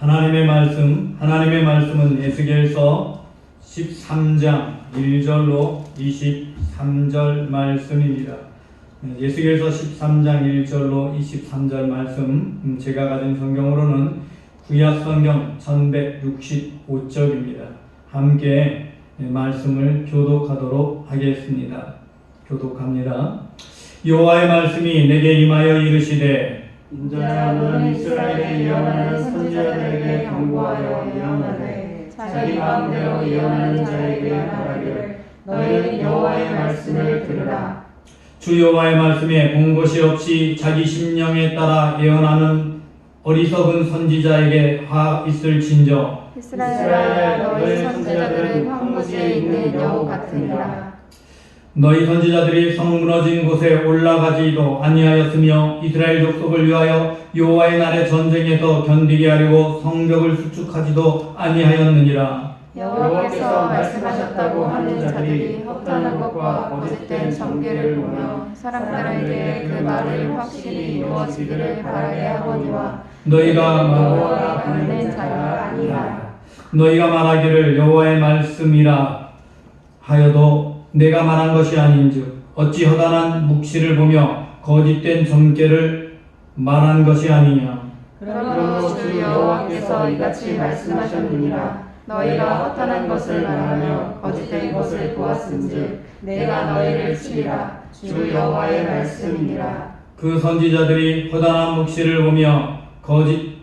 하나님의 말씀은 에스겔서 13장 1절로 23절 말씀입니다. 에스겔서 13장 1절로 23절 말씀, 제가 가진 성경으로는 구약 성경 1165쪽입니다. 함께 말씀을 교독하도록 하겠습니다. 교독합니다. 여호와의 말씀이 내게 임하여 이르시되 인자야 너는 이스라엘에 예언하는 선지자들에게 경고하여 예언하되 자기 마음대로 예언하는 자에게 말하기를 너희는 여호와의 말씀을 들으라. 주 여호와의 말씀에 본 것이 없이 자기 심령에 따라 예언하는 어리석은 선지자에게 화 있을진저 이스라엘아 너희 선지자들은 황무지에 있는 여우 같으니라. 너희 선지자들이 성 무너진 곳에 올라가지도 아니하였으며 이스라엘 족속을 위하여 여호와의 날의 전쟁에서 견디게 하려고 성벽을 수축하지도 아니하였느니라. 여호와께서 말씀하셨다고 하는 자들이 허탄한 것과 거짓된 전개를 보며 사람들에게 그 말을 확실히 이루어지기를 바라게 하거니와 너희가 여호와가 보낸 자가 아니라. 너희가 말하기를 여호와의 말씀이라 하여도 내가 말한 것이 아닌즉 어찌 허다한 묵시를 보며 거짓된 점괘를 말한 것이 아니냐. 그러므로 주 여호와께서 이같이 말씀하셨느니라. 너희가 허탄한 것을 말하며 거짓된 것을 보았은즉 내가 너희를 치리라. 주 여호와의 말씀이니라. 그 선지자들이 허다한 묵시를 보며 거짓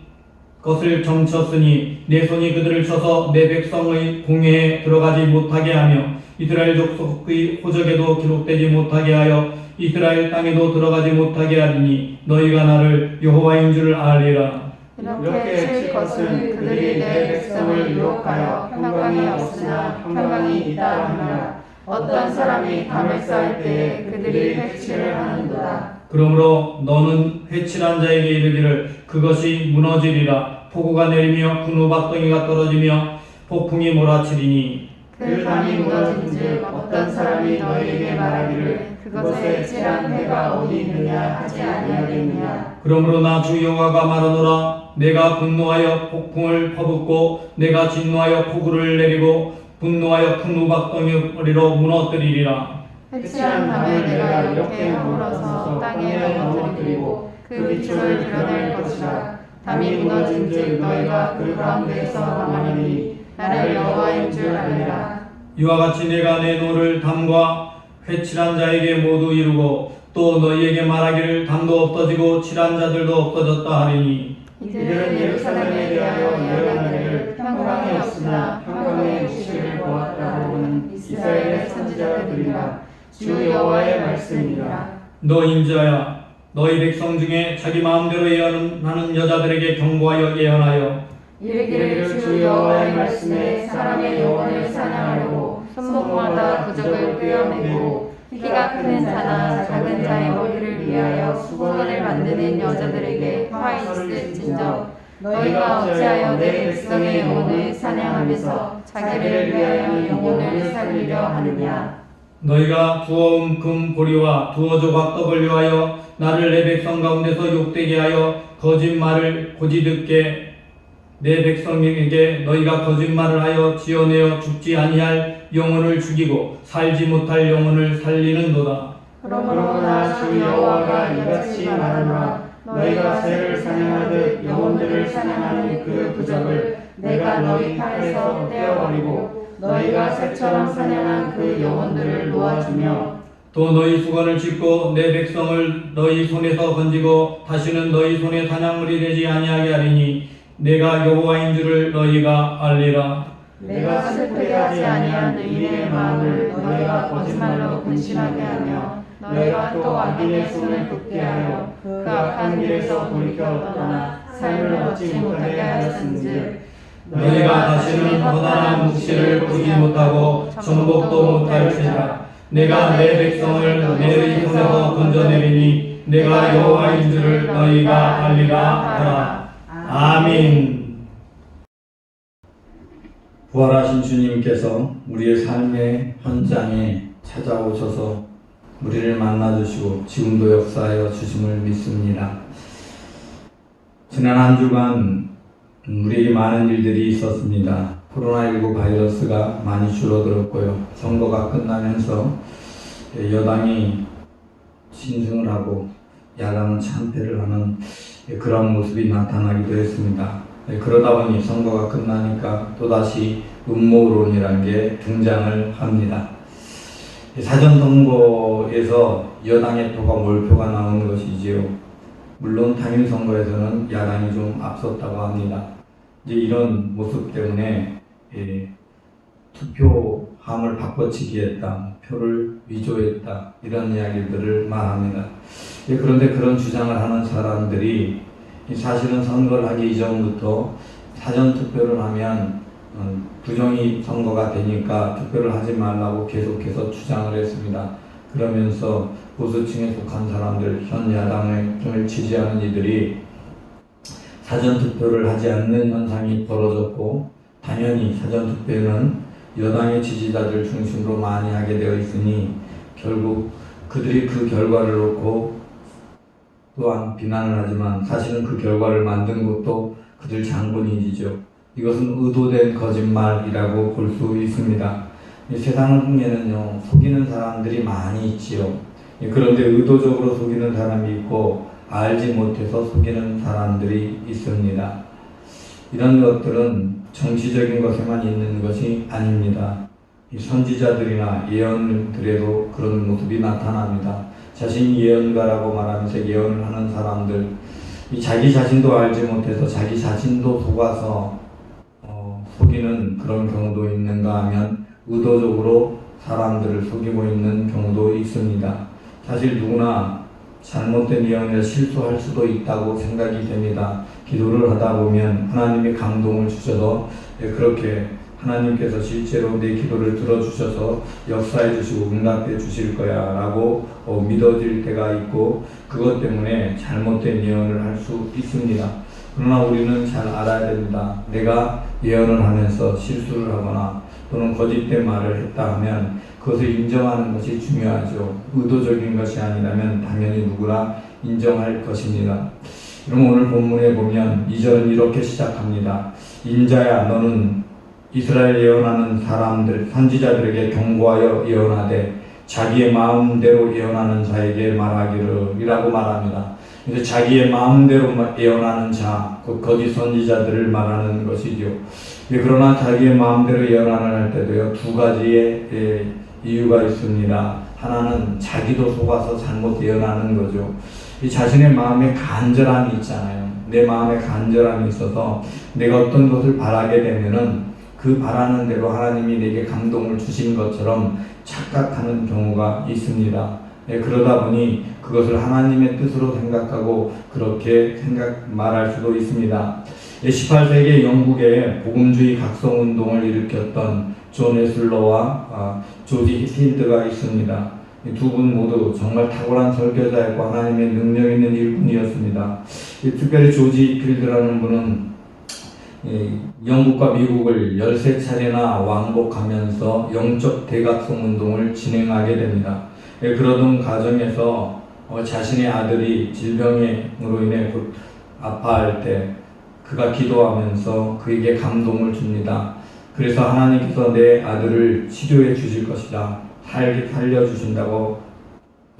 것을 점쳤으니 내 손이 그들을 쳐서 내 백성의 공회에 들어가지 못하게 하며 이스라엘 족속의 호적에도 기록되지 못하게 하여 이스라엘 땅에도 들어가지 못하게 하리니 너희가 나를 여호와인 줄을 알리라. 이렇게 칠 것은 그들이 내 백성을 유혹하여 평강이 없으나 평강이 있다 하며 어떤 사람이 담을 쌓을 때에 그들이 회치를 하는도다. 그러므로 너는 회칠한 자에게 이르기를 그것이 무너지리라. 폭우가 내리며 큰 우박덩이가 떨어지며 폭풍이 몰아치리니 그 담이 무너진즉 어떤 사람이 너희에게 말하기를 그것에 칠한 해가 어디 있느냐 하지 아니하겠느냐. 그러므로 나 주 여호와가 말하노라. 내가 분노하여 폭풍을 퍼붓고 내가 진노하여 폭우를 내리고 분노하여 큰 우박덩이로 무너뜨리리라. 회칠한 담을 내가 이렇게 허물어서 땅에 넘어뜨리고 그 기초를 드러낼 것이라. 담이 무너진즉 너희가 그 가운데에서 망하리니 나를 여호와인 줄 알리라. 이와 같이 내가 내 노를 담과 회칠한 자에게 모두 이루고 또 너희에게 말하기를 담도 없어지고 칠한 자들도 없어졌다 하리니 이들은 예루살렘에 대하여 예언하기를 평강이 없으나 평강의 묵시를 보았다고 하는 이스라엘의 선지자들이라. 주 여호와의 말씀이니라. 너 인자야 너희 백성 중에 자기 마음대로 예언하는 여자들에게 경고하여 예언하여 이르기를 주 여호와의 말씀에 사람의 영혼을 사냥하려고 손목마다 부적을 꿰어내고 키가 큰 자나 작은 자의 머리를 위하여 수건을 만드는 여자들에게 화 있을진저 너희가 어찌하여 내 백성의 영혼을 사냥하면서 자기를 위하여 영혼을 살리려 하느냐. 너희가 두어온 금 보리와 두어 조각 떡을 위하여 나를 내 백성 가운데서 욕되게 하여 거짓말을 고지듣게 내 백성에게 너희가 거짓말을 하여 지어내어 죽지 아니할 영혼을 죽이고 살지 못할 영혼을 살리는도다. 그러므로 나 주 여호와가 이같이 말하노라. 너희가 새를 사냥하듯 영혼들을 사냥하는 그 부적을 내가 너희 팔에서 떼어버리고 너희가 새처럼 사냥한 그 영혼들을 놓아주며 또 너희 수건을 짚고 내 백성을 너희 손에서 건지고 다시는 너희 손에 사냥물이 되지 아니하게 하리니 내가 여호와인 줄을 너희가 알리라. 내가 슬프게 하지 아니한 의인의 마음을 너희가 거짓말로 근심하게 하며 너희가 또 악인의 손을 굽게 하여 그 악한 길에서 돌이켜 떠나 삶을 얻지 못하게 하였은즉 너희가 다시는 허다한 묵시를 보지 못하고 정복도 못할지라. 내가 내 백성을 내 손에서 건져내리니 내가 여호와인 줄을 너희가 알리라 하라. 아멘. 부활하신 주님께서 우리의 삶의 현장에 찾아오셔서 우리를 만나주시고 지금도 역사하여 주심을 믿습니다. 지난 한 주간 우리에게 많은 일들이 있었습니다. 코로나19 바이러스가 많이 줄어들었고요. 선거가 끝나면서 여당이 신승을 하고 야당은 참패를 하는 그런 모습이 나타나기도 했습니다. 그러다 보니 선거가 끝나니까 또다시 음모론이라는 게 등장을 합니다. 사전선거에서 여당의 표가 몰표가 나오는 것이지요. 물론 당일 선거에서는 야당이 좀 앞섰다고 합니다. 이제 이런 모습 때문에 투표함을 바꿔치기 했다, 표를 위조했다, 이런 이야기들을 말합니다. 그런데 그런 주장을 하는 사람들이 사실은 선거를 하기 이전부터 사전투표를 하면 부정이 선거가 되니까 투표를 하지 말라고 계속해서 주장을 했습니다. 그러면서 보수층에 속한 사람들, 현 야당을 지지하는 이들이 사전투표를 하지 않는 현상이 벌어졌고, 당연히 사전투표는 여당의 지지자들 중심으로 많이 하게 되어 있으니 결국 그들이 그 결과를 놓고 또한 비난을 하지만 사실은 그 결과를 만든 것도 그들 장본인이죠. 이것은 의도된 거짓말이라고 볼 수 있습니다. 세상에는요, 속이는 사람들이 많이 있지요. 그런데 의도적으로 속이는 사람이 있고 알지 못해서 속이는 사람들이 있습니다. 이런 것들은 정치적인 것에만 있는 것이 아닙니다. 이 선지자들이나 예언들에도 그런 모습이 나타납니다. 자신이 예언가라고 말하면서 예언을 하는 사람들, 자기 자신도 알지 못해서 자기 자신도 속아서 속이는 그런 경우도 있는가 하면 의도적으로 사람들을 속이고 있는 경우도 있습니다. 사실 누구나 잘못된 예언에 실수할 수도 있다고 생각이 됩니다. 기도를 하다 보면 하나님이 감동을 주셔서 그렇게 하나님께서 실제로 내 기도를 들어주셔서 역사해 주시고 응답해 주실 거야 라고 믿어질 때가 있고, 그것 때문에 잘못된 예언을 할 수 있습니다. 그러나 우리는 잘 알아야 됩니다. 내가 예언을 하면서 실수를 하거나 또는 거짓된 말을 했다 하면 그것을 인정하는 것이 중요하죠. 의도적인 것이 아니라면 당연히 누구나 인정할 것입니다. 그럼 오늘 본문에 보면 2절은 이렇게 시작합니다. 인자야, 너는 이스라엘 예언하는 사람들, 선지자들에게 경고하여 예언하되 자기의 마음대로 예언하는 자에게 말하기를 이라고 말합니다. 그래서 자기의 마음대로 예언하는 자, 곧 거짓 선지자들을 말하는 것이죠. 그러나 자기의 마음대로 예언을 할 때도요, 두 가지의 이유가 있습니다. 하나는 자기도 속아서 잘못 예언하는 거죠. 이 자신의 마음에 간절함이 있잖아요. 내 마음에 간절함이 있어서 내가 어떤 것을 바라게 되면은 그 바라는 대로 하나님이 내게 감동을 주신 것처럼 착각하는 경우가 있습니다. 그러다 보니 그것을 하나님의 뜻으로 생각하고 그렇게 말할 수도 있습니다. 18세기 영국에 복음주의 각성운동을 일으켰던 존 웨슬러와 조지 휘필드가 있습니다. 두 분 모두 정말 탁월한 설교자였고 하나님의 능력 있는 일꾼이었습니다. 특별히 조지 휘필드라는 분은 영국과 미국을 13차례나 왕복하면서 영적 대각성 운동을 진행하게 됩니다. 그러던 과정에서 자신의 아들이 질병으로 인해 곧 아파할 때 그가 기도하면서 그에게 감동을 줍니다. 그래서 하나님께서 내 아들을 치료해 주실 것이다, 살려주신다고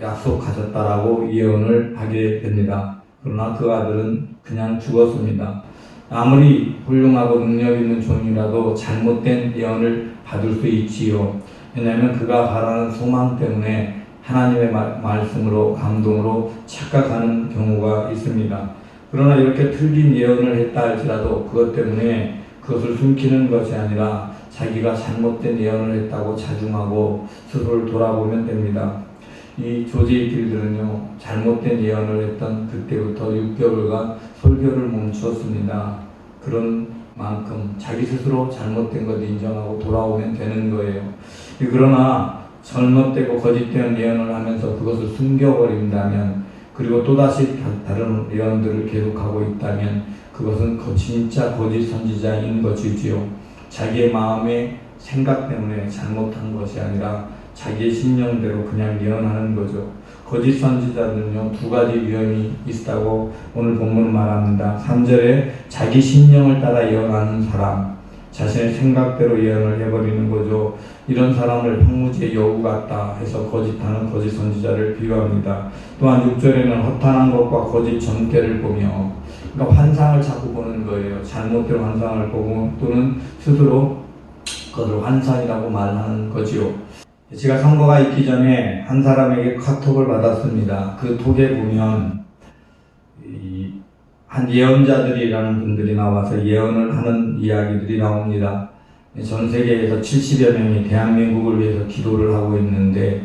약속하셨다라고 예언을 하게 됩니다. 그러나 그 아들은 그냥 죽었습니다. 아무리 훌륭하고 능력 있는 존이라도 잘못된 예언을 받을 수 있지요. 왜냐하면 그가 바라는 소망 때문에 하나님의 말씀으로 감동으로 착각하는 경우가 있습니다. 그러나 이렇게 틀린 예언을 했다 할지라도 그것 때문에 그것을 숨기는 것이 아니라 자기가 잘못된 예언을 했다고 자중하고 스스로를 돌아보면 됩니다. 이 조지 휘필드는요, 잘못된 예언을 했던 그때부터 6개월간 설교를 멈추었습니다. 그런 만큼 자기 스스로 잘못된 것을 인정하고 돌아오면 되는 거예요. 그러나 잘못되고 거짓된 예언을 하면서 그것을 숨겨버린다면, 그리고 또다시 다른 예언들을 계속하고 있다면 그것은 진짜 거짓 선지자인 것이지요. 자기의 마음의 생각 때문에 잘못한 것이 아니라 자기의 신념대로 그냥 예언하는 거죠. 거짓 선지자들은요, 두 가지 위험이 있다고 오늘 본문은 말합니다. 3절에 자기 심령을 따라 예언하는 사람, 자신의 생각대로 예언을 해버리는 거죠. 이런 사람을 황무지의 여우 같다 해서 거짓하는 거짓 선지자를 비유합니다. 또한 6절에는 허탄한 것과 거짓 전개를 보며, 그러니까 환상을 자꾸 보는 거예요. 잘못된 환상을 보고 또는 스스로 그것을 환상이라고 말하는 거지요. 제가 선거가 있기 전에 한 사람에게 카톡을 받았습니다. 그 톡에 보면 한 예언자들이라는 분들이 나와서 예언을 하는 이야기들이 나옵니다. 전 세계에서 70여 명이 대한민국을 위해서 기도를 하고 있는데,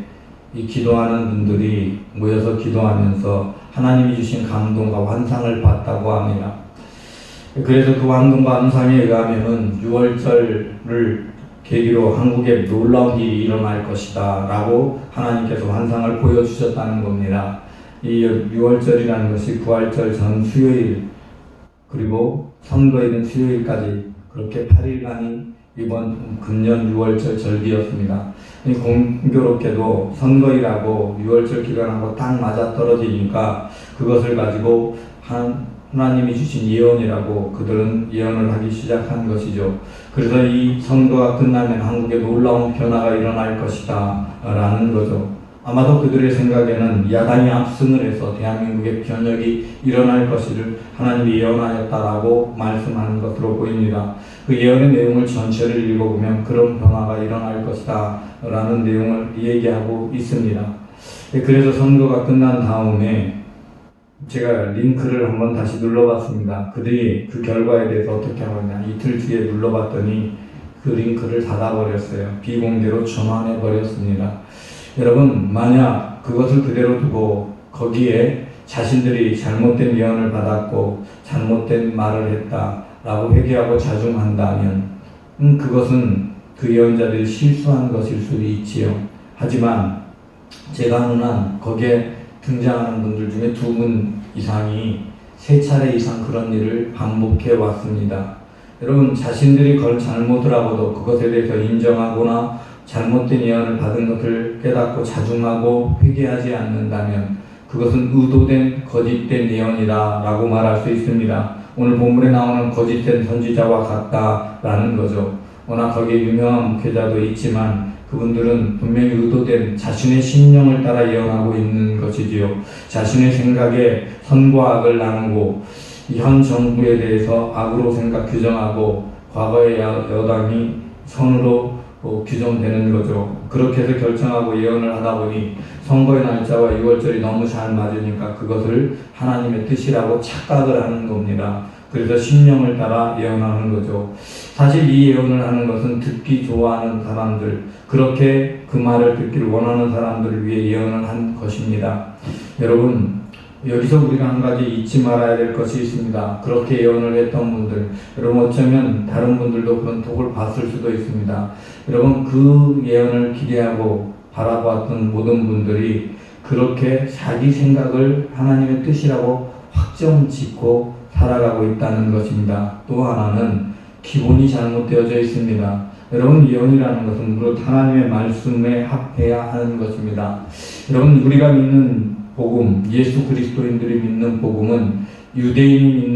이 기도하는 분들이 모여서 기도하면서 하나님이 주신 감동과 환상을 봤다고 합니다. 그래서 그 감동과 환상에 의하면은 6월절을 계기로 한국에 놀라운 일이 일어날 것이다 라고 하나님께서 환상을 보여주셨다는 겁니다. 이 6월절이라는 것이 부활절 전 수요일 그리고 선거일은 수요일까지 그렇게 8일간이 이번 금년 6월절 절기였습니다. 공교롭게도 선거일하고 6월절 기간하고 딱 맞아떨어지니까 그것을 가지고 하나님이 주신 예언이라고 그들은 예언을 하기 시작한 것이죠. 그래서 이 선거가 끝나면 한국에 놀라운 변화가 일어날 것이다 라는 거죠. 아마도 그들의 생각에는 야당이 압승을 해서 대한민국의 변혁이 일어날 것을 하나님이 예언하였다라고 말씀하는 것으로 보입니다. 그 예언의 내용을 전체를 읽어보면 그런 변화가 일어날 것이다 라는 내용을 얘기하고 있습니다. 그래서 선거가 끝난 다음에 제가 링크를 한번 다시 눌러봤습니다. 그들이 그 결과에 대해서 어떻게 하느냐, 이틀 뒤에 눌러봤더니 그 링크를 닫아버렸어요. 비공개로 전환해버렸습니다. 여러분, 만약 그것을 그대로 두고 거기에 자신들이 잘못된 예언을 받았고 잘못된 말을 했다라고 회개하고 자중한다면 그것은 그 예언자들이 실수한 것일 수도 있지요. 하지만 제가 아는 한 거기에 등장하는 분들 중에 2분 이상이 3차례 이상 그런 일을 반복해 왔습니다. 여러분, 자신들이 그걸 잘못을 하고도 그것에 대해서 인정하거나 잘못된 예언을 받은 것을 깨닫고 자중하고 회개하지 않는다면 그것은 의도된 거짓된 예언이다 라고 말할 수 있습니다. 오늘 본문에 나오는 거짓된 선지자와 같다라는 거죠. 워낙 거기에 유명한 목회자도 있지만 그분들은 분명히 의도된 자신의 심령을 따라 예언하고 있는 것이지요. 자신의 생각에 선과 악을 나누고 현 정부에 대해서 악으로 생각 규정하고 과거의 여당이 선으로 규정되는 거죠. 그렇게 해서 결정하고 예언을 하다 보니 선거의 날짜와 6월절이 너무 잘 맞으니까 그것을 하나님의 뜻이라고 착각을 하는 겁니다. 그래서 심령을 따라 예언하는 거죠. 사실 이 예언을 하는 것은 듣기 좋아하는 사람들, 그렇게 그 말을 듣기를 원하는 사람들을 위해 예언을 한 것입니다. 여러분, 여기서 우리가 한 가지 잊지 말아야 될 것이 있습니다. 그렇게 예언을 했던 분들, 여러분 어쩌면 다른 분들도 그런 톡을 봤을 수도 있습니다. 여러분, 그 예언을 기대하고 바라보았던 모든 분들이 그렇게 자기 생각을 하나님의 뜻이라고 확정 짓고 살아가고 있다는 것입니다. 또 하나는 기본이 잘못되어져 있습니다. 여러분, 예언이라는 것은 무릇 하나님의 말씀에 합해야 하는 것입니다. 여러분, 우리가 믿는 복음, 예수 그리스도인들이 믿는 복음은 유대인이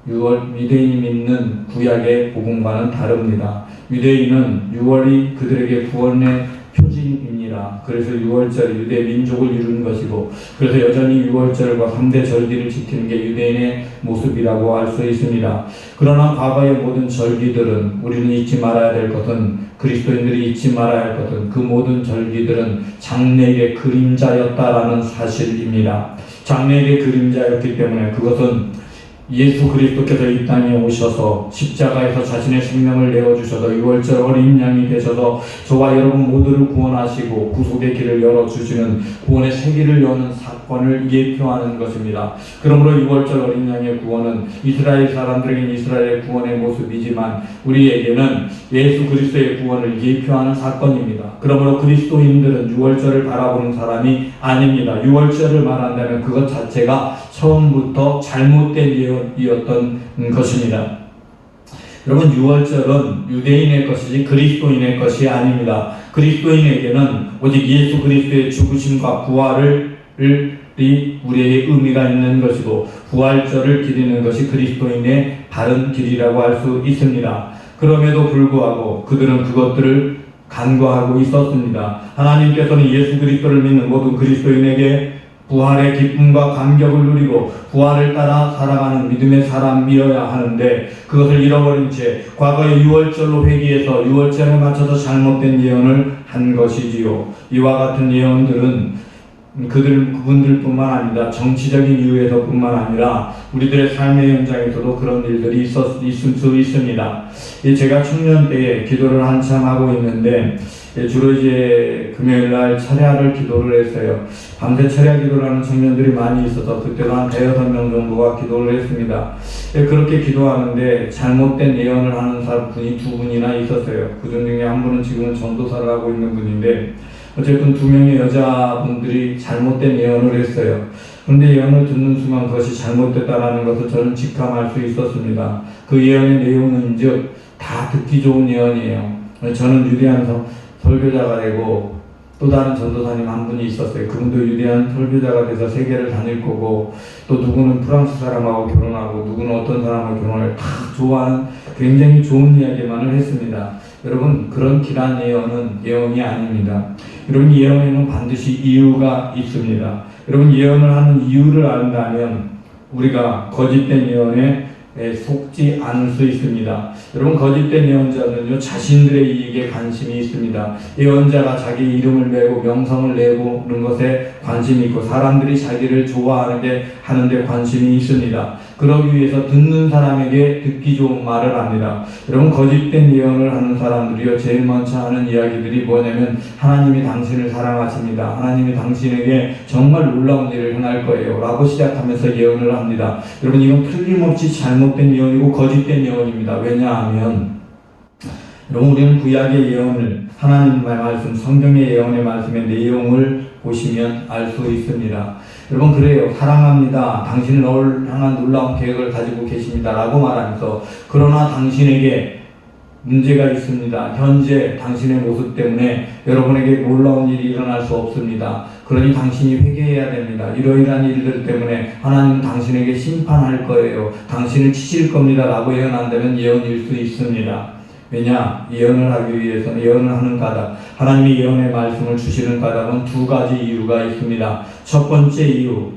믿는 구약의 복음과는 다릅니다. 유대인은 6월이 그들에게 구원의 표징입니다. 그래서 6월절이 유대 민족을 이루는 것이고, 그래서 여전히 6월절과 3대 절기를 지키는 게 유대인의 모습이라고 할 수 있습니다. 그러나 과거의 모든 절기들은 우리는 잊지 말아야 될 것은, 그리스도인들이 잊지 말아야 할 것은 그 모든 절기들은 장래의 그림자였다라는 사실입니다. 장래의 그림자였기 때문에 그것은 예수 그리스도께서 이 땅에 오셔서 십자가에서 자신의 생명을 내어주셔서 6월절 어린 양이 되셔서 저와 여러분 모두를 구원하시고 구속의 길을 열어주시는 구원의 세기를 여는 사건을 예표하는 것입니다. 그러므로 6월절 어린 양의 구원은 이스라엘 사람들에게는 이스라엘의 구원의 모습이지만 우리에게는 예수 그리스도의 구원을 예표하는 사건입니다. 그러므로 그리스도인들은 6월절을 바라보는 사람이 아닙니다. 6월절을 말한다면 그것 자체가 처음부터 잘못된 예언이었던 것입니다. 여러분, 6월절은 유대인의 것이지 그리스도인의 것이 아닙니다. 그리스도인에게는 오직 예수 그리스도의 죽으심과 부활을 우리에게 의미가 있는 것이고 부활절을 기리는 것이 그리스도인의 바른 길이라고 할 수 있습니다. 그럼에도 불구하고 그들은 그것들을 간과하고 있었습니다. 하나님께서는 예수 그리스도를 믿는 모든 그리스도인에게 부활의 기쁨과 감격을 누리고 부활을 따라 살아가는 믿음의 사람이어야 하는데 그것을 잃어버린 채 과거의 유월절로 회귀해서 유월절에 맞춰서 잘못된 예언을 한 것이지요. 이와 같은 예언들은 그분들뿐만 아니라 정치적인 이유에서뿐만 아니라 우리들의 삶의 현장에서도 그런 일들이 있을 수 있습니다. 제가 청년 때에 기도를 한참 하고 있는데 주로 이제 금요일날 철야를 기도를 했어요. 밤새 철야 기도를 하는 청년들이 많이 있어서 그때도 한 5-6명 정도가 기도를 했습니다. 그렇게 기도하는데 잘못된 예언을 하는 분이 2분이나 있었어요. 그중 중에 한 분은 지금은 전도사를 하고 있는 분인데 어쨌든 2명의 여자분들이 잘못된 예언을 했어요. 그런데 예언을 듣는 순간 그것이 잘못됐다는 것을 저는 직감할 수 있었습니다. 그 예언의 내용은 즉 다 듣기 좋은 예언이에요. 저는 유대한 설교자가 되고 또 다른 전도사님 한 분이 있었어요. 그분도 유대한 설교자가 돼서 세계를 다닐 거고 또 누구는 프랑스 사람하고 결혼하고 누구는 어떤 사람하고 결혼을 다 좋아하는 굉장히 좋은 이야기만을 했습니다. 여러분 그런 길한 예언은 예언이 아닙니다. 여러분 예언에는 반드시 이유가 있습니다. 여러분 예언을 하는 이유를 안다면 우리가 거짓된 예언에 속지 않을 수 있습니다. 여러분 거짓된 예언자는요 자신들의 이익에 관심이 있습니다. 예언자가 자기 이름을 내고 명성을 내고는 것에 관심이 있고 사람들이 자기를 좋아하는데 하는데 관심이 있습니다. 그러기 위해서 듣는 사람에게 듣기 좋은 말을 합니다. 여러분 거짓된 예언을 하는 사람들이요 제일 먼저 하는 이야기들이 뭐냐면 하나님이 당신을 사랑하십니다. 하나님이 당신에게 정말 놀라운 일을 행할 거예요 라고 시작하면서 예언을 합니다. 여러분 이건 틀림없이 잘못된 예언이고 거짓된 예언입니다. 왜냐하면 여러분 우리는 구약의 예언을 하나님의 말씀 성경의 예언의 말씀의 내용을 보시면 알 수 있습니다. 여러분 그래요. 사랑합니다. 당신은 너를 향한 놀라운 계획을 가지고 계십니다 라고 말하면서 그러나 당신에게 문제가 있습니다. 현재 당신의 모습 때문에 여러분에게 놀라운 일이 일어날 수 없습니다. 그러니 당신이 회개해야 됩니다. 이러이러한 일들 때문에 하나님은 당신에게 심판할 거예요. 당신을 치실 겁니다 라고 예언한다면 예언일 수 있습니다. 왜냐? 예언을 하기 위해서는 예언을 하는 까닭, 하나님이 예언의 말씀을 주시는 까닭은 2가지 이유가 있습니다. 첫 번째 이유,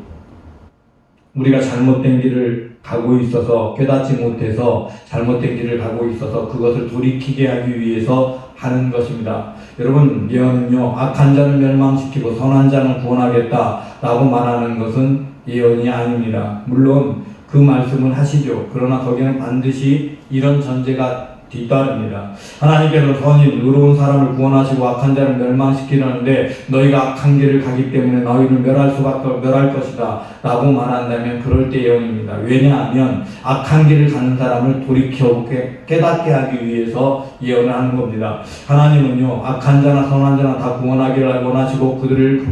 우리가 잘못된 길을 가고 있어서 깨닫지 못해서 잘못된 길을 가고 있어서 그것을 돌이키게 하기 위해서 하는 것입니다. 여러분 예언은요 악한 자는 멸망시키고 선한 자는 구원하겠다 라고 말하는 것은 예언이 아닙니다. 물론 그 말씀을 하시죠. 그러나 거기는 반드시 이런 전제가 뒤따릅니다. 하나님께서 선인 의로운 사람을 구원하시고 악한 자를 멸망시키려는데 너희가 악한 길을 가기 때문에 너희를 멸할 것이다 라고 말한다면 그럴 때 예언입니다. 왜냐하면 악한 길을 가는 사람을 돌이켜 깨닫게 하기 위해서 예언을 하는 겁니다. 하나님은요 악한 자나 선한 자나 다 구원하기를 원하시고 그들을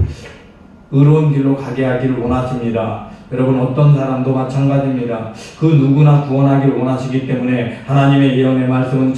의로운 길로 가게 하기를 원하십니다. 여러분 어떤 사람도 마찬가지입니다. 그 누구나 구원하기를 원하시기 때문에 하나님의 예언의 말씀은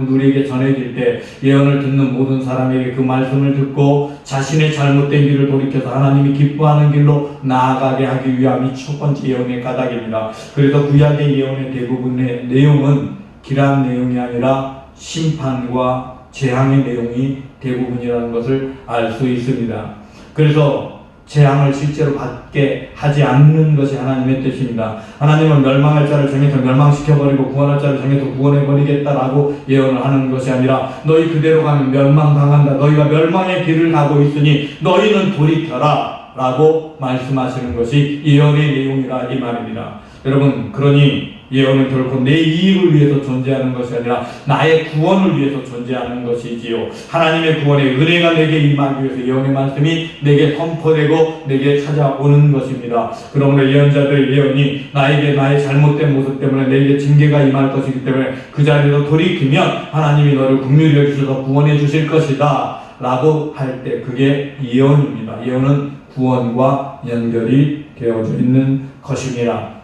우리에게 전해질 때 예언을 듣는 모든 사람에게 그 말씀을 듣고 자신의 잘못된 길을 돌이켜서 하나님이 기뻐하는 길로 나아가게 하기 위함이 첫 번째 예언의 까닭입니다. 그래서 구약의 예언의 대부분의 내용은 길한 내용이 아니라 심판과 재앙의 내용이 대부분이라는 것을 알 수 있습니다. 그래서 재앙을 실제로 받게 하지 않는 것이 하나님의 뜻입니다. 하나님은 멸망할 자를 정해서 멸망시켜버리고 구원할 자를 정해서 구원해버리겠다라고 예언을 하는 것이 아니라 너희 그대로 가면 멸망당한다. 너희가 멸망의 길을 가고 있으니 너희는 돌이켜라 라고 말씀하시는 것이 예언의 내용이라 이 말입니다. 여러분 그러니 예언은 결코 내 이익을 위해서 존재하는 것이 아니라 나의 구원을 위해서 존재하는 것이지요. 하나님의 구원의 은혜가 내게 임하기 위해서 예언의 말씀이 내게 선포되고 내게 찾아오는 것입니다. 그러므로 예언자들의 예언이 나에게 나의 잘못된 모습 때문에 내게 징계가 임할 것이기 때문에 그 자리에서 돌이키면 하나님이 너를 긍휼히 여기셔서 구원해 주실 것이다 라고 할 때 그게 예언입니다. 예언은 구원과 연결이 되어져 있는 것입니다.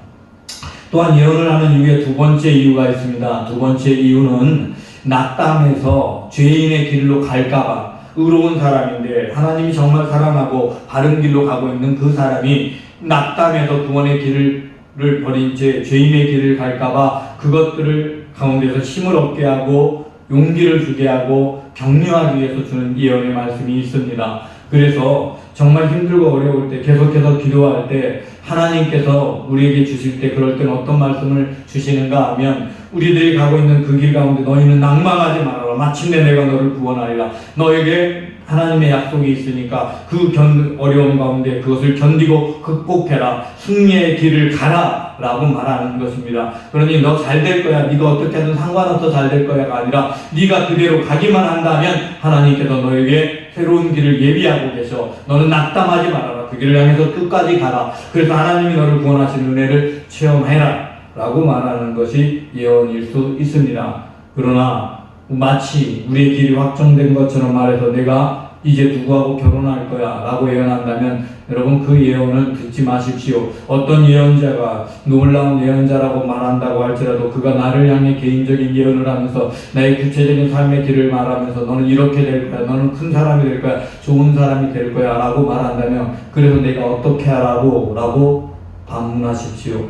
또한 예언을 하는 이유에 2번째 이유가 있습니다. 2번째 이유는 낙담해서 죄인의 길로 갈까봐 의로운 사람인데 하나님이 정말 사랑하고 바른 길로 가고 있는 그 사람이 낙담해서 구원의 길을 버린 채 죄인의 길을 갈까봐 그것들을 가운데서 힘을 얻게 하고 용기를 주게 하고 격려하기 위해서 주는 예언의 말씀이 있습니다. 그래서 정말 힘들고 어려울 때 계속해서 기도할 때 하나님께서 우리에게 주실 때 그럴 때는 어떤 말씀을 주시는가 하면 우리들이 가고 있는 그 길 가운데 너희는 낭망하지 말아라. 마침내 내가 너를 구원하리라. 너에게 하나님의 약속이 있으니까 그 어려움 가운데 그것을 견디고 극복해라. 승리의 길을 가라 라고 말하는 것입니다. 그러니 너 잘 될 거야. 네가 어떻게 하든 상관없어 잘 될 거야가 아니라 네가 그대로 가기만 한다면 하나님께서 너에게 새로운 길을 예비하고 계셔. 너는 낙담하지 말아라. 그 길을 향해서 끝까지 가라. 그래서 하나님이 너를 구원하신 은혜를 체험해라 라고 말하는 것이 예언일 수 있습니다. 그러나 마치 우리의 길이 확정된 것처럼 말해서 내가 이제 누구하고 결혼할 거야 라고 예언한다면 여러분 그 예언을 듣지 마십시오. 어떤 예언자가 놀라운 예언자라고 말한다고 할지라도 그가 나를 향해 개인적인 예언을 하면서 나의 구체적인 삶의 길을 말하면서 너는 이렇게 될 거야, 너는 큰 사람이 될 거야, 좋은 사람이 될 거야 라고 말한다면 그래서 내가 어떻게 하라고 라고 반문하십시오.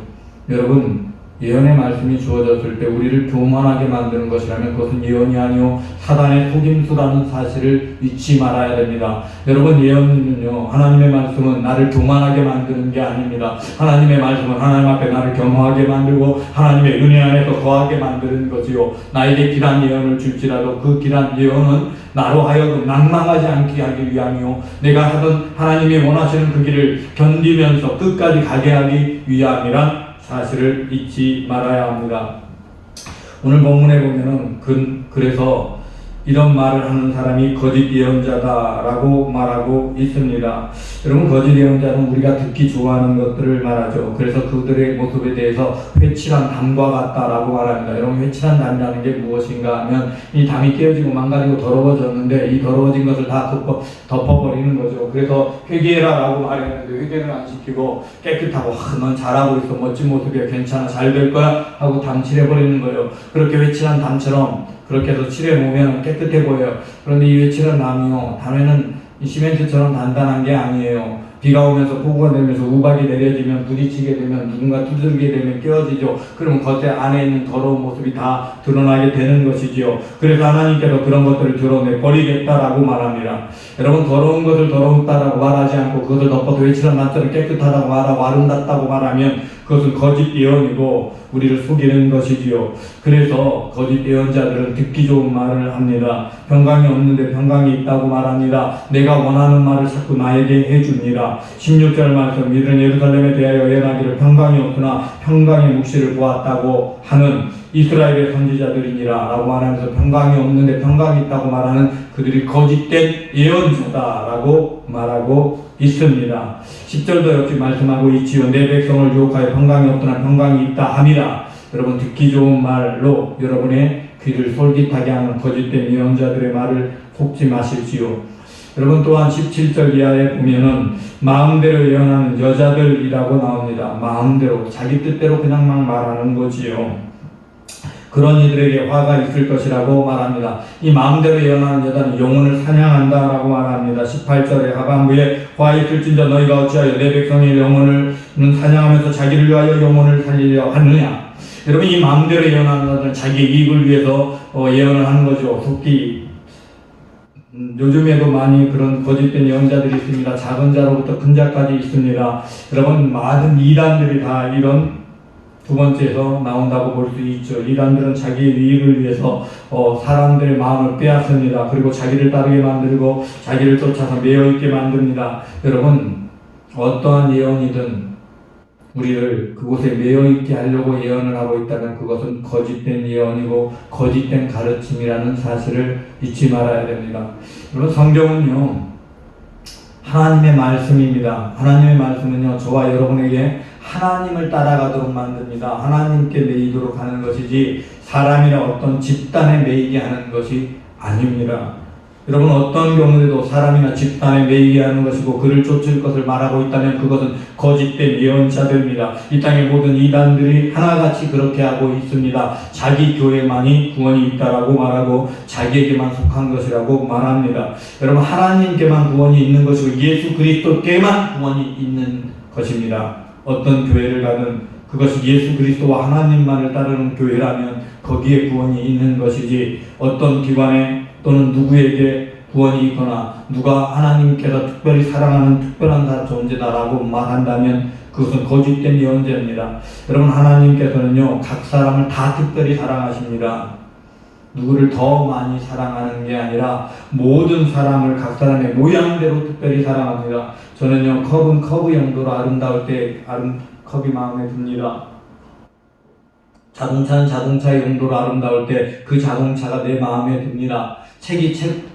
여러분 예언의 말씀이 주어졌을 때 우리를 교만하게 만드는 것이라면 그것은 예언이 아니요 사단의 속임수라는 사실을 잊지 말아야 됩니다. 여러분 예언은요 하나님의 말씀은 나를 교만하게 만드는 게 아닙니다. 하나님의 말씀은 하나님 앞에 나를 겸허하게 만들고 하나님의 은혜 안에서 거하게 만드는 거지요. 나에게 길한 예언을 줄지라도 그 길한 예언은 나로 하여금 낭망하지 않게 하기 위함이요 내가 하던 하나님이 원하시는 그 길을 견디면서 끝까지 가게 하기 위함이란 사실을 잊지 말아야 합니다. 오늘 본문에 보면은 그래서 이런 말을 하는 사람이 거짓 예언자다라고 말하고 있습니다. 여러분 거짓 예언자는 우리가 듣기 좋아하는 것들을 말하죠. 그래서 그들의 모습에 대해서 회칠한 담과 같다라고 말합니다. 여러분 회칠한 담이라는 게 무엇인가 하면 이 담이 깨어지고 망가지고 더러워졌는데 이 더러워진 것을 다 덮어버리는 거죠. 그래서 회개해라 라고 말했는데 회개를 안 시키고 깨끗하고 넌 잘하고 있어 멋진 모습이야 괜찮아 잘 될 거야 하고 담 칠해버리는 거예요. 그렇게 회칠한 담처럼 그렇게 해서 칠해보면 깨끗해 보여요. 그런데 이 회칠한 담에는 이 시멘트처럼 단단한 게 아니에요. 비가 오면서 폭우가 되면서 우박이 내려지면 부딪히게 되면 누군가 두들게 되면 깨어지죠. 그러면 겉에 안에 있는 더러운 모습이 다 드러나게 되는 것이지요. 그래서 하나님께서 그런 것들을 드러내 버리겠다라고 말합니다. 여러분 더러운 것을 더럽다라고 말하지 않고 그것을 덮어서 외치는 남처럼 깨끗하다고 말하고 아름답다고 말하면 그것은 거짓 예언이고 우리를 속이는 것이지요. 그래서 거짓 예언자들은 듣기 좋은 말을 합니다. 평강이 없는데 평강이 있다고 말합니다. 내가 원하는 말을 자꾸 나에게 해줍니다. 16절 말씀 이들은 예루살렘에 대하여 예언하기를 평강이 없으나 평강의 묵시를 보았다고 하는 이스라엘의 선지자들이니라 라고 말하면서 평강이 없는데 평강이 있다고 말하는 그들이 거짓된 예언자다라고 말하고 있습니다. 10절도 역시 말씀하고 있지요. 내 백성을 유혹하여 평강이 없더나 평강이 있다 함이라. 여러분 듣기 좋은 말로 여러분의 귀를 솔깃하게 하는 거짓된 예언자들의 말을 속지 마십시오. 여러분 또한 17절 이하에 보면은 마음대로 예언하는 여자들이라고 나옵니다. 마음대로 자기 뜻대로 그냥 막 말하는 거지요. 그런 이들에게 화가 있을 것이라고 말합니다. 이 마음대로 예언하는 여자는 영혼을 사냥한다라고 말합니다. 18절의 하반부에 화 있을진저 너희가 어찌하여 내 백성의 영혼을 사냥하면서 자기를 위하여 영혼을 살리려 하느냐. 여러분 이 마음대로 예언하는 자들은 자기 이익을 위해서 예언을 하는 거죠. 특히 요즘에도 많이 그런 거짓된 예언자들이 있습니다. 작은 자로부터 큰 자까지 있습니다. 여러분 많은 이단들이 다 이런 두 번째에서 나온다고 볼 수 있죠. 이단들은 자기의 이익을 위해서 사람들의 마음을 빼앗습니다. 그리고 자기를 따르게 만들고 자기를 쫓아서 매여있게 만듭니다. 여러분 어떠한 예언이든 우리를 그곳에 매여있게 하려고 예언을 하고 있다면 그것은 거짓된 예언이고 거짓된 가르침이라는 사실을 잊지 말아야 됩니다. 여러분 성경은요 하나님의 말씀입니다. 하나님의 말씀은요 저와 여러분에게 하나님을 따라가도록 만듭니다. 하나님께 매이도록 하는 것이지 사람이나 어떤 집단에 매이게 하는 것이 아닙니다. 여러분 어떤 경우에도 사람이나 집단에 매이게 하는 것이고 그를 쫓을 것을 말하고 있다면 그것은 거짓된 예언자들입니다. 이 땅의 모든 이단들이 하나같이 그렇게 하고 있습니다. 자기 교회만이 구원이 있다라고 말하고 자기에게만 속한 것이라고 말합니다. 여러분 하나님께만 구원이 있는 것이고 예수 그리스도께만 구원이 있는 것입니다. 어떤 교회를 가든 그것이 예수 그리스도와 하나님만을 따르는 교회라면 거기에 구원이 있는 것이지 어떤 기관에 또는 누구에게 구원이 있거나 누가 하나님께서 특별히 사랑하는 특별한 존재다라고 말한다면 그것은 거짓된 예언자입니다. 여러분 하나님께서는요 각 사람을 다 특별히 사랑하십니다. 누구를 더 많이 사랑하는 게 아니라 모든 사람을 각 사람의 모양대로 특별히 사랑합니다. 저는요 컵은 컵의 용도로 아름다울 때 컵이 마음에 듭니다. 자동차는 자동차의 용도로 아름다울 때 그 자동차가 내 마음에 듭니다. 책이 책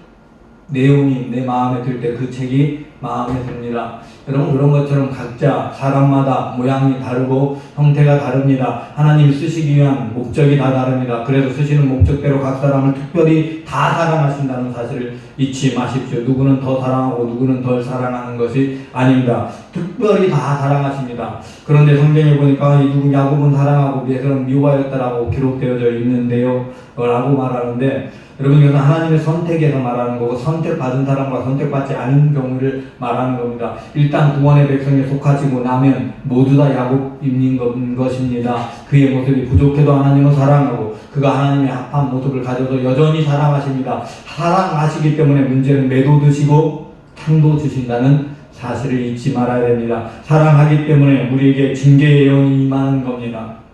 내용이 내 마음에 들 때 그 책이 마음에 듭니다. 여러분 그런 것처럼 각자 사람마다 모양이 다르고 형태가 다릅니다. 하나님 쓰시기 위한 목적이 다 다릅니다. 그래서 쓰시는 목적대로 각 사람을 특별히 다 사랑하신다는 사실을 잊지 마십시오. 누구는 더 사랑하고 누구는 덜 사랑하는 것이 아닙니다. 특별히 다 사랑하십니다. 그런데 성경에 보니까 이 누구 야곱은 사랑하고 예서는 미워하였다라고 기록되어져 있는데요 라고 말하는데 여러분 이것은 하나님의 선택에서 말하는 거고 선택받은 사람과 선택받지 않은 경우를 말하는 겁니다. 일단 구원의 백성에 속하시고 나면 모두 다 야곱인 것입니다. 그의 모습이 부족해도 하나님은 사랑하고 그가 하나님의 합한 모습을 가져도 여전히 사랑하십니다. 사랑하시기 때문에 문제는 매도 드시고 상도 주신다는 사실을 잊지 말아야 됩니다. 사랑하기 때문에 우리에게 징계의 예언이 임하는 겁니다.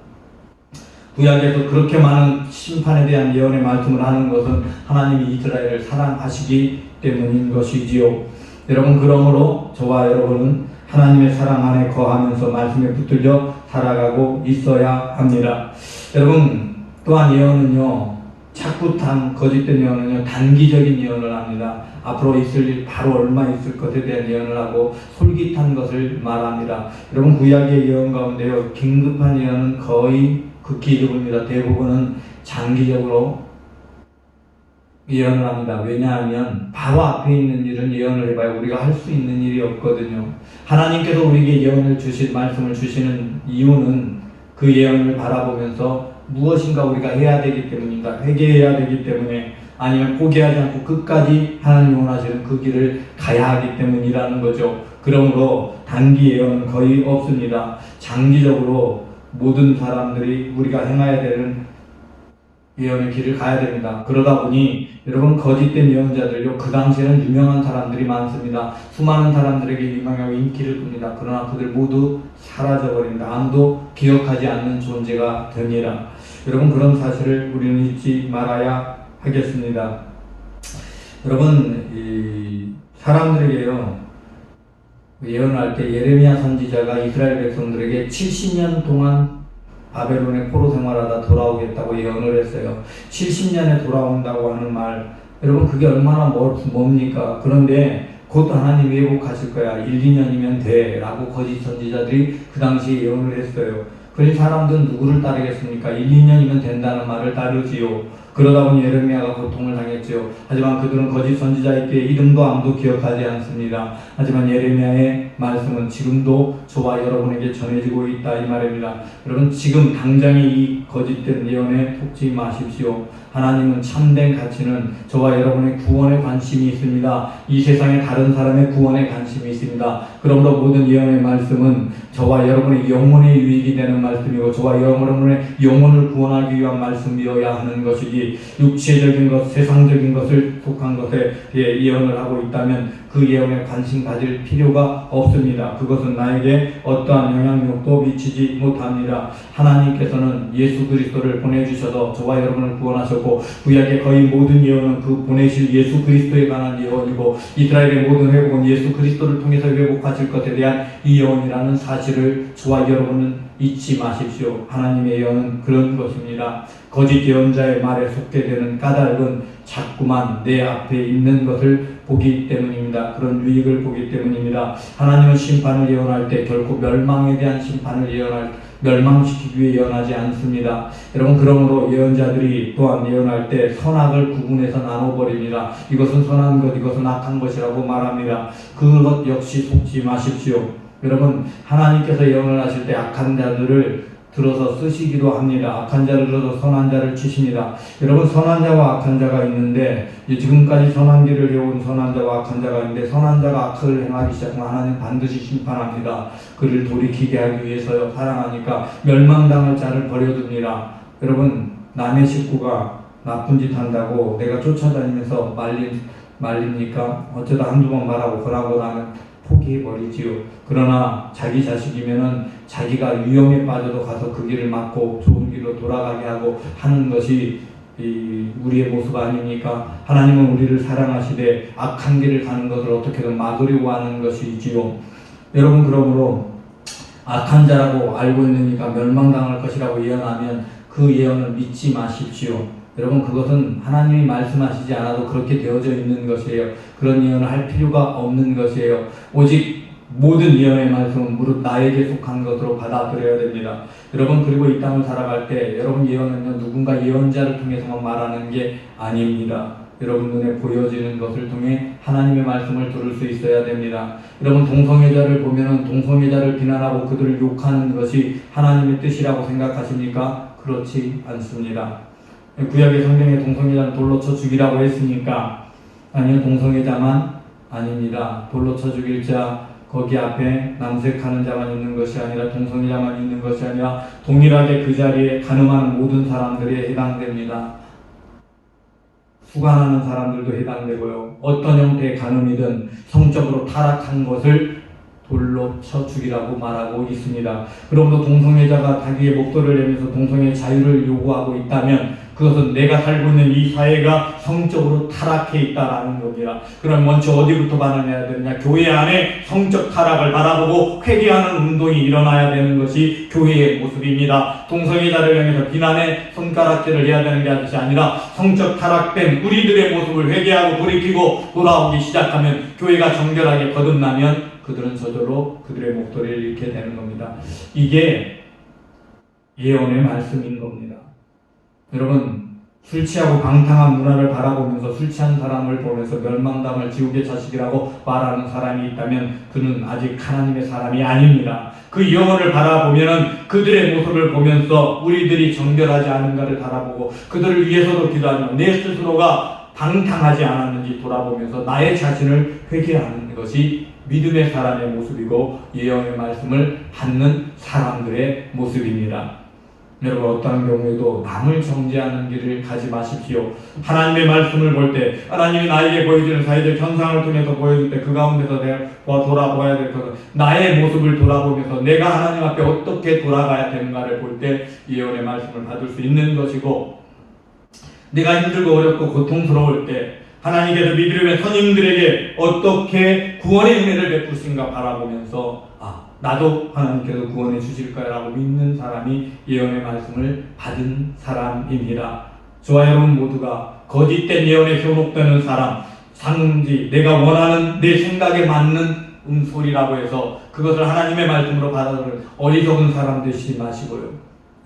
구약에서 그렇게 많은 심판에 대한 예언의 말씀을 하는 것은 하나님이 이스라엘을 사랑하시기 때문인 것이지요. 여러분 그러므로 저와 여러분은 하나님의 사랑 안에 거하면서 말씀에 붙들려 살아가고 있어야 합니다. 여러분 또한 예언은요 자꾸 거짓된 예언은요 단기적인 예언을 합니다. 앞으로 있을 일 바로 얼마 있을 것에 대한 예언을 하고 솔깃한 것을 말합니다. 여러분 구약의 예언 가운데요 긴급한 예언은 거의 극히 드뭅니다. 대부분은 장기적으로 예언을 합니다. 왜냐하면 바로 앞에 있는 일은 예언을 해봐야 우리가 할 수 있는 일이 없거든요. 하나님께서 우리에게 예언을 말씀을 주시는 이유는 그 예언을 바라보면서 무엇인가 우리가 해야 되기 때문입니다. 회개해야 되기 때문에 아니면 포기하지 않고 끝까지 하나님이 원하시는 그 길을 가야 하기 때문이라는 거죠. 그러므로 단기 예언은 거의 없습니다. 장기적으로 모든 사람들이 우리가 행해야 되는 예언의 길을 가야 됩니다. 그러다 보니 여러분 거짓된 예언자들요 그 당시에는 유명한 사람들이 많습니다. 수많은 사람들에게 유명하고 인기를 끕니다. 그러나 그들 모두 사라져버립니다. 아무도 기억하지 않는 존재가 됩니다. 여러분 그런 사실을 우리는 잊지 말아야 하겠습니다. 여러분 이 사람들에게요 예언을 할 때 예레미야 선지자가 이스라엘 백성들에게 70년 동안 바벨론의 포로 생활하다 돌아오겠다고 예언을 했어요. 70년에 돌아온다고 하는 말 여러분 그게 얼마나 뭡니까? 그런데 곧 하나님이 회복하실 거야. 1, 2년이면 돼 라고 거짓 선지자들이 그 당시에 예언을 했어요. 그러니 사람들은 누구를 따르겠습니까? 1, 2년이면 된다는 말을 따르지요. 그러다 보니 예레미야가 고통을 당했지요. 하지만 그들은 거짓 선지자이기에 이름도 아무도 기억하지 않습니다. 하지만 예레미야의 말씀은 지금도 저와 여러분에게 전해지고 있다 이 말입니다. 여러분 지금 당장의 이 거짓된 예언에 속지 마십시오. 하나님은 참된 가치는 저와 여러분의 구원에 관심이 있습니다. 이 세상에 다른 사람의 구원에 관심이 있습니다. 그러므로 모든 예언의 말씀은 저와 여러분의 영혼에 유익이 되는 말씀이고 저와 여러분의 영혼을 구원하기 위한 말씀이어야 하는 것이지 육체적인 것, 세상적인 것을 속한 것에 예언을 하고 있다면 그 예언에 관심 가질 필요가 없습니다. 그것은 나에게 어떠한 영향력도 미치지 못합니다. 하나님께서는 예수 그리스도를 보내주셔서 저와 여러분을 구원하셨고 구약의 거의 모든 예언은 그 보내실 예수 그리스도에 관한 예언이고 이스라엘의 모든 회복은 예수 그리스도를 통해서 회복하실 것에 대한 이 예언이라는 사실을 저와 여러분은 잊지 마십시오. 하나님의 예언은 그런 것입니다. 거짓 예언자의 말에 속게 되는 까닭은 자꾸만 내 앞에 있는 것을 보기 때문입니다. 그런 유익을 보기 때문입니다. 하나님은 심판을 예언할 때 결코 멸망에 대한 심판을 예언할 멸망시키기 위해 예언하지 않습니다. 여러분, 그러므로 예언자들이 또한 예언할 때 선악을 구분해서 나눠버립니다. 이것은 선한 것, 이것은 악한 것이라고 말합니다. 그것 역시 속지 마십시오. 여러분, 하나님께서 예언을 하실 때 악한 자들을 들어서 쓰시기도 합니다. 악한 자를 들어서 선한 자를 치십니다. 여러분, 선한 자와 악한 자가 있는데, 지금까지 선한 길을 해온 선한 자와 악한 자가 있는데, 선한 자가 악을 행하기 시작하면 하나님 반드시 심판합니다. 그를 돌이키게 하기 위해서요. 사랑하니까 멸망당할 자를 버려둡니다. 여러분, 남의 식구가 나쁜 짓 한다고 내가 쫓아다니면서 말립니까? 어쩌다 한두 번 말하고 그러고 나면 포기해버리지요. 그러나 자기 자식이면은 자기가 위험에 빠져도 가서 그 길을 막고 좋은 길로 돌아가게 하고 하는 것이 우리의 모습 아닙니까? 하나님은 우리를 사랑하시되 악한 길을 가는 것을 어떻게든 막으려고 하는 것이지요. 여러분, 그러므로 악한 자라고 알고 있으니까 멸망당할 것이라고 예언하면 그 예언을 믿지 마십시오. 여러분, 그것은 하나님이 말씀하시지 않아도 그렇게 되어져 있는 것이에요. 그런 예언을 할 필요가 없는 것이에요. 오직 모든 예언의 말씀은 무릇 나에게 속한 것으로 받아들여야 됩니다. 여러분, 그리고 이 땅을 살아갈 때 여러분 예언은요, 누군가 예언자를 통해서만 말하는 게 아닙니다. 여러분 눈에 보여지는 것을 통해 하나님의 말씀을 들을 수 있어야 됩니다. 여러분, 동성애자를 보면은 동성애자를 비난하고 그들을 욕하는 것이 하나님의 뜻이라고 생각하십니까? 그렇지 않습니다. 구약의 성경에 동성애자는 돌로 쳐 죽이라고 했으니까, 아니요, 동성애자만 아닙니다. 돌로 쳐 죽일 자, 거기 앞에 남색하는 자만 있는 것이 아니라 동성애자만 있는 것이 아니라 동일하게 그 자리에 간음하는 모든 사람들이 해당됩니다. 수간하는 사람들도 해당되고요. 어떤 형태의 간음이든 성적으로 타락한 것을 돌로 쳐 죽이라고 말하고 있습니다. 그러므로 동성애자가 자기의 목소리를 내면서 동성애 자유를 요구하고 있다면 그것은 내가 살고 있는 이 사회가 성적으로 타락해 있다라는 겁니다. 그럼 먼저 어디부터 반응해야 되느냐? 교회 안에 성적 타락을 바라보고 회개하는 운동이 일어나야 되는 것이 교회의 모습입니다. 동성애자를 향해서 비난의 손가락질을 해야 되는 게 아니라 성적 타락된 우리들의 모습을 회개하고 돌이키고 돌아오기 시작하면, 교회가 정결하게 거듭나면 그들은 저절로 그들의 목소리를 잃게 되는 겁니다. 이게 예언의 말씀인 겁니다. 여러분, 술 취하고 방탕한 문화를 바라보면서 술 취한 사람을 보면서 멸망당할 지옥의 자식이라고 말하는 사람이 있다면 그는 아직 하나님의 사람이 아닙니다. 그 영혼을 바라보면은 그들의 모습을 보면서 우리들이 정결하지 않은가를 바라보고 그들을 위해서도 기도하지만 내 스스로가 방탕하지 않았는지 돌아보면서 나의 자신을 회개하는 것이 믿음의 사람의 모습이고 예언의 말씀을 받는 사람들의 모습입니다. 여러분, 어떠한 경우에도 남을 정죄하는 길을 가지 마십시오. 하나님의 말씀을 볼 때 하나님이 나에게 보여주는 사회적 현상을 통해서 보여줄 때 그 가운데서 내가 돌아보아야 될 것은 나의 모습을 돌아보면서 내가 하나님 앞에 어떻게 돌아가야 되는가를 볼 때 예언의 말씀을 받을 수 있는 것이고, 내가 힘들고 어렵고 고통스러울 때 하나님께서 믿음의 선임들에게 어떻게 구원의 은혜를 베푸신가 바라보면서 나도 하나님께서 구원해 주실 거라고 믿는 사람이 예언의 말씀을 받은 사람입니다. 저와 여러분 모두가 거짓된 예언에 현혹되는 사람, 상지 내가 원하는 내 생각에 맞는 소리라고 해서 그것을 하나님의 말씀으로 받아들이는 어리석은 사람 되시지 마시고요.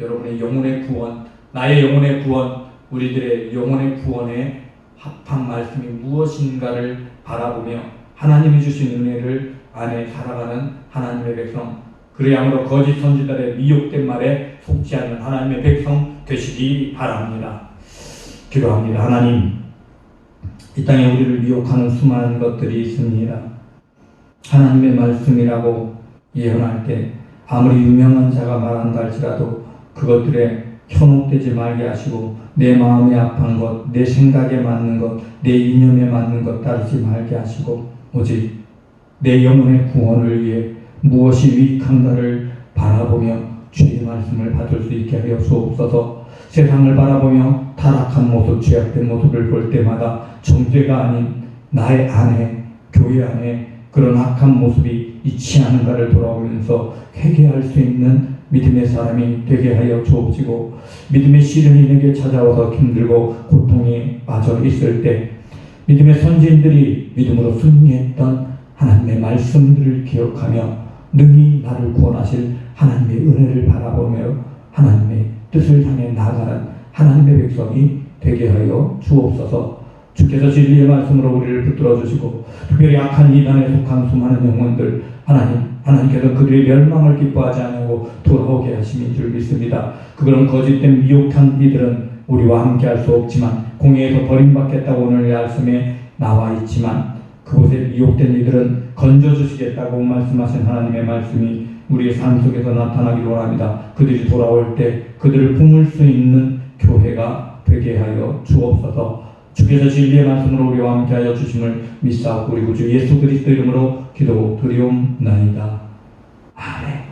여러분의 영혼의 구원, 나의 영혼의 구원, 우리들의 영혼의 구원에 합한 말씀이 무엇인가를 바라보며 하나님이 주신 은혜를 안에 살아가는 하나님의 백성, 그리야말로 거짓 선지자들의 미혹된 말에 속지 않는 하나님의 백성 되시기 바랍니다. 기도합니다. 하나님, 이 땅에 우리를 미혹하는 수많은 것들이 있습니다. 하나님의 말씀이라고 예언할 때 아무리 유명한 자가 말한다 할지라도 그것들에 현혹되지 말게 하시고 내 마음에 합한 것, 내 생각에 맞는 것, 내 이념에 맞는 것 따르지 말게 하시고 오직 내 영혼의 구원을 위해 무엇이 유익한가를 바라보며 주의 말씀을 받을 수 있게 하여 주옵소서. 세상을 바라보며 타락한 모습, 죄악된 모습을 볼 때마다 정죄가 아닌 나의 안에, 교회 안에 그런 악한 모습이 있지 않은가를 돌아오면서 회개할 수 있는 믿음의 사람이 되게 하여 주옵시고, 믿음의 시련이 내게 찾아와서 힘들고 고통에 빠져 있을 때 믿음의 선지인들이 믿음으로 승리했던 하나님의 말씀들을 기억하며 능히 나를 구원하실 하나님의 은혜를 바라보며 하나님의 뜻을 향해 나아가는 하나님의 백성이 되게 하여 주옵소서. 주께서 진리의 말씀으로 우리를 붙들어 주시고 특별히 악한 이단에 속한 수많은 영혼들 하나님께서 그들의 멸망을 기뻐하지 않고 돌아오게 하심인 줄 믿습니다. 그런 거짓된 미혹한 이들은 우리와 함께 할 수 없지만 공회에서 버림받겠다고 오늘 말씀에 나와 있지만 그곳에 미혹된 이들은 건져주시겠다고 말씀하신 하나님의 말씀이 우리의 삶 속에서 나타나기를 원합니다. 그들이 돌아올 때 그들을 품을 수 있는 교회가 되게 하여 주옵소서. 주께서 진리의 말씀으로 우리와 함께하여 주심을 믿사옵고 우리 구주 예수 그리스도 이름으로 기도드리옵나이다. 아멘.